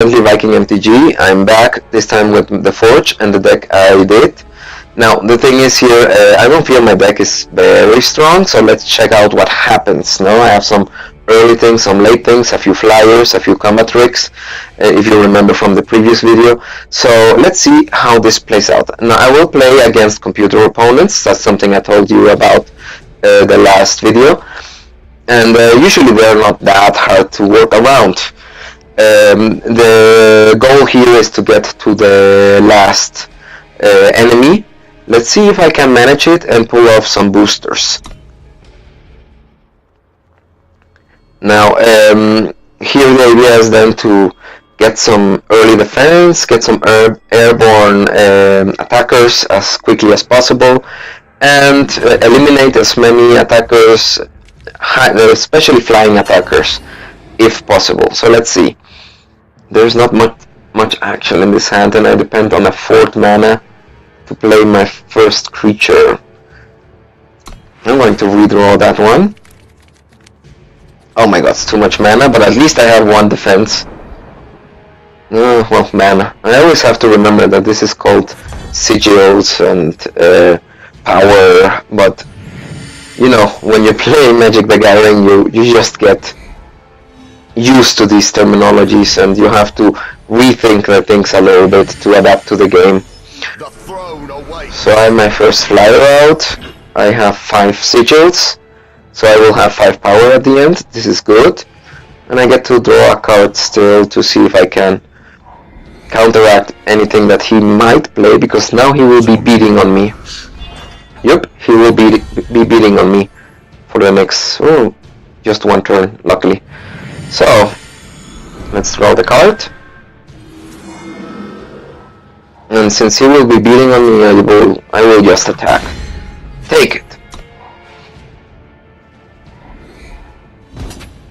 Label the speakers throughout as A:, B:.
A: Viking MTG. I'm back, this time with the Forge and the deck I did. Now, the thing is here, I don't feel my deck is very strong, so let's check out what happens. Now, I have some early things, some late things, a few flyers, a few combat tricks, if you remember from the previous video. So, let's see how this plays out. Now, I will play against computer opponents. That's something I told you about the last video. And usually they're not that hard to work around. The goal here is to get to the last enemy. Let's see if I can manage it and pull off some boosters. Now, here the idea is then to get some early defense, get some airborne attackers as quickly as possible, and eliminate as many attackers, especially flying attackers, if possible. So let's see. There's not much action in this hand, and I depend on a 4th mana to play my first creature. I'm going to redraw that one. Oh my god, it's too much mana, but at least I have 1 defense. Well, mana. I always have to remember that this is called sigils and power, but you know, when you play Magic the Gathering, you just get used to these terminologies, and you have to rethink the things a little bit to adapt to the game. So I have my first flyer out. I have 5 sigils, so I will have 5 power at the end. This is good, and I get to draw a card still to see if I can counteract anything that he might play, because now he will be beating on me. Yep, he will be beating on me for the next just 1 turn, luckily. So, let's draw the card. And since he will be beating on me, I will just attack. Take it.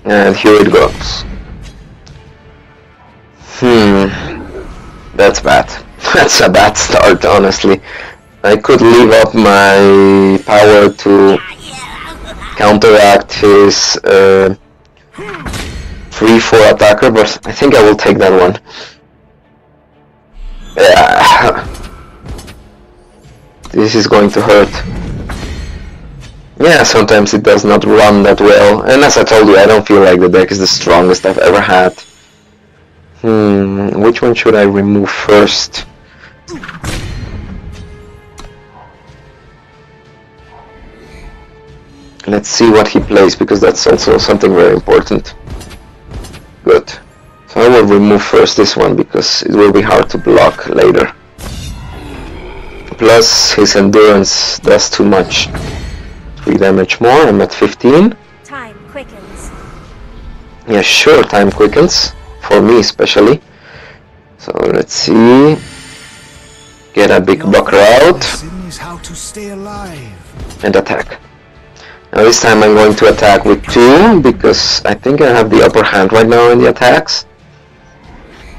A: And here it goes. That's bad. That's a bad start, honestly. I could leave up my power to counteract his 3/4 attacker, but I think I will take that one. Yeah. This is going to hurt. Yeah, sometimes it does not run that well, and as I told you, I don't feel like the deck is the strongest I've ever had. Which one should I remove first? Let's see what he plays, because that's also something very important. Good. So I will remove first this one, because it will be hard to block later. Plus his endurance does too much. 3 damage more, I'm at 15.
B: Time quickens.
A: Yeah, sure, time quickens. For me especially. So let's see. Get a big blocker out. And attack. Now this time I'm going to attack with 2, because I think I have the upper hand right now in the attacks.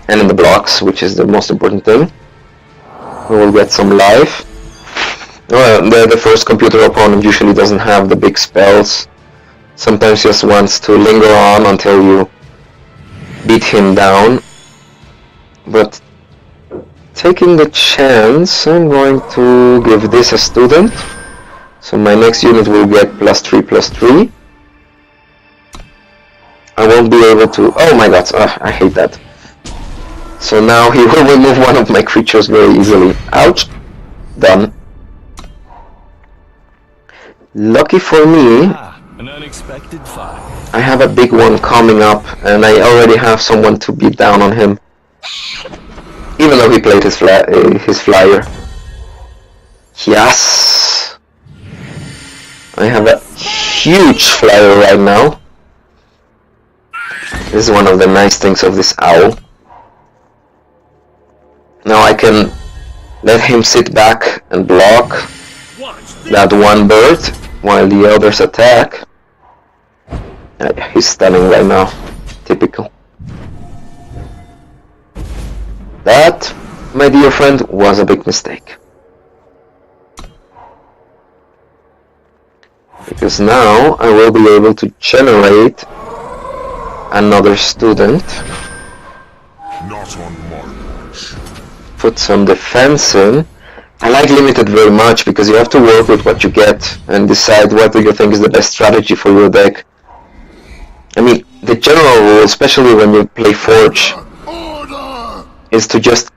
A: And in the blocks, which is the most important thing. We will get some life. The first computer opponent usually doesn't have the big spells. Sometimes just wants to linger on until you beat him down. But taking the chance, I'm going to give this a student. So my next unit will get +3/+3. I won't be able to... Oh my god, I hate that. So now he will remove one of my creatures very easily. Ouch. Done. Lucky for me,
C: an unexpected find.
A: I have a big one coming up, and I already have someone to beat down on him. Even though he played his flyer. Yes! I have a huge flyer right now. This is one of the nice things of this owl. Now I can let him sit back and block that one bird while the others attack. He's stunning right now. Typical. That, my dear friend, was a big mistake. Because now I will be able to generate another student.
D: Not
A: Put some defense in. I like limited very much because you have to work with what you get and decide what do you think is the best strategy for your deck. I mean, the general rule, especially when you play Forge, is to just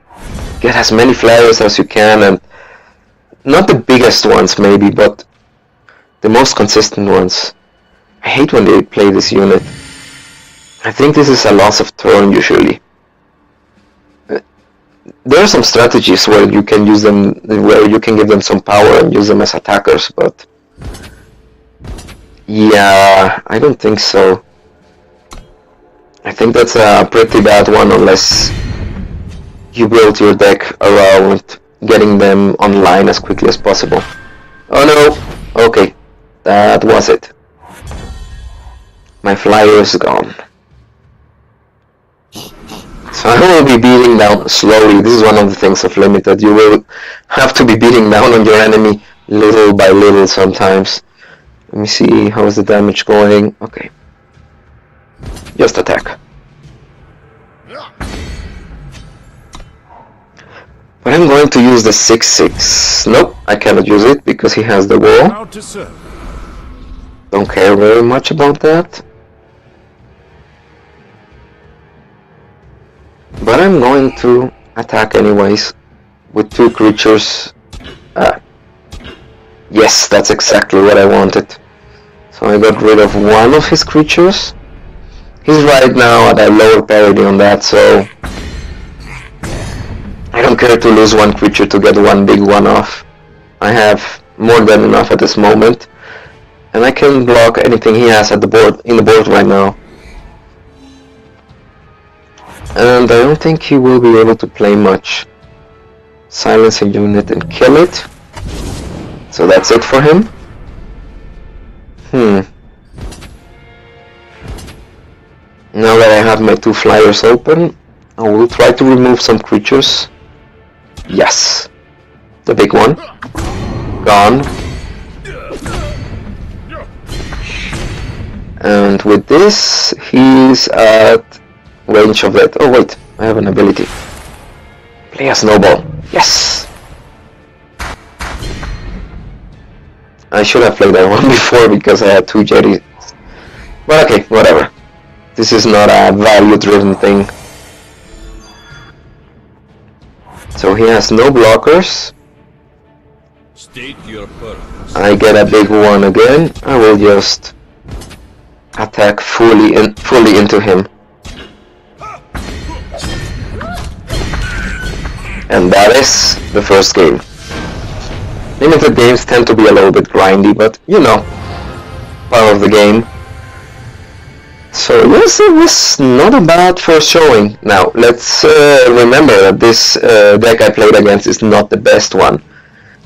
A: get as many flyers as you can, and not the biggest ones maybe, but the most consistent ones. I hate when they play this unit. I think this is a loss of turn usually. There are some strategies where you can use them, where you can give them some power and use them as attackers, but yeah, I don't think so. I think that's a pretty bad one unless you build your deck around getting them online as quickly as possible. Oh no! Okay, that was it. My flyer is gone. So I will be beating down slowly. This is one of the things of limited. You will have to be beating down on your enemy little by little sometimes. Let me see, how is the damage going? Okay. Just attack. But I'm going to use the 6/6. Nope, I cannot use it because he has the wall. Don't care very much about that. But I'm going to attack anyways with 2 creatures. Yes, that's exactly what I wanted. So I got rid of one of his creatures. He's right now at a lower parity on that, so I don't care to lose one creature to get one big one off. I have more than enough at this moment, and I can block anything he has at the board in the board right now. And I don't think he will be able to play much. Silence a unit and kill it. So that's it for him. Now that I have my 2 flyers open, I will try to remove some creatures. Yes. The big one. Gone. And with this, he's at range of that. Oh wait, I have an ability. Play a snowball. Yes! I should have played that one before because I had 2 jetties. But okay, whatever. This is not a value-driven thing. So he has no blockers.
C: State your purpose.
A: I get a big one again. I will just attack fully into him. And that is the first game. Limited games tend to be a little bit grindy, but you know, part of the game. So yes, it was not a bad first showing. Now let's remember that this deck I played against is not the best one.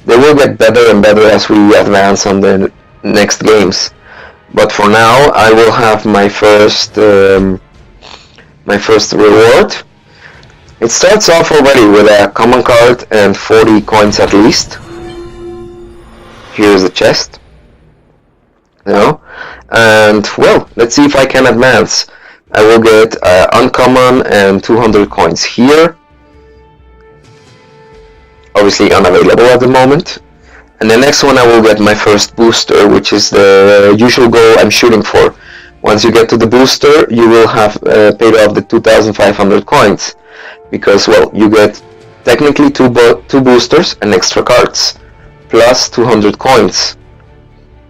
A: They will get better and better as we advance on the next games. But for now, I will have my first reward. It starts off already with a common card and 40 coins at least. Here's the chest. You know? And well, let's see if I can advance. I will get uncommon and 200 coins here. Obviously unavailable at the moment. And the next one I will get my first booster, which is the usual goal I'm shooting for. Once you get to the booster, you will have paid off the 2,500 coins. Because, well, you get technically two boosters and extra cards, plus 200 coins.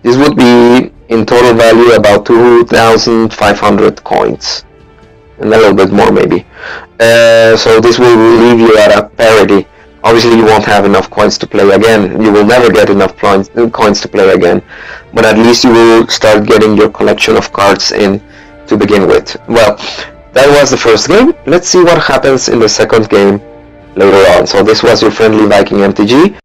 A: This would be, in total value, about 2,500 coins. And a little bit more, maybe. So this will leave you at a parity. Obviously, you won't have enough coins to play again. You will never get enough coins to play again. But at least you will start getting your collection of cards in to begin with. Well, that was the first game. Let's see what happens in the second game later on. So this was your friendly Viking MTG.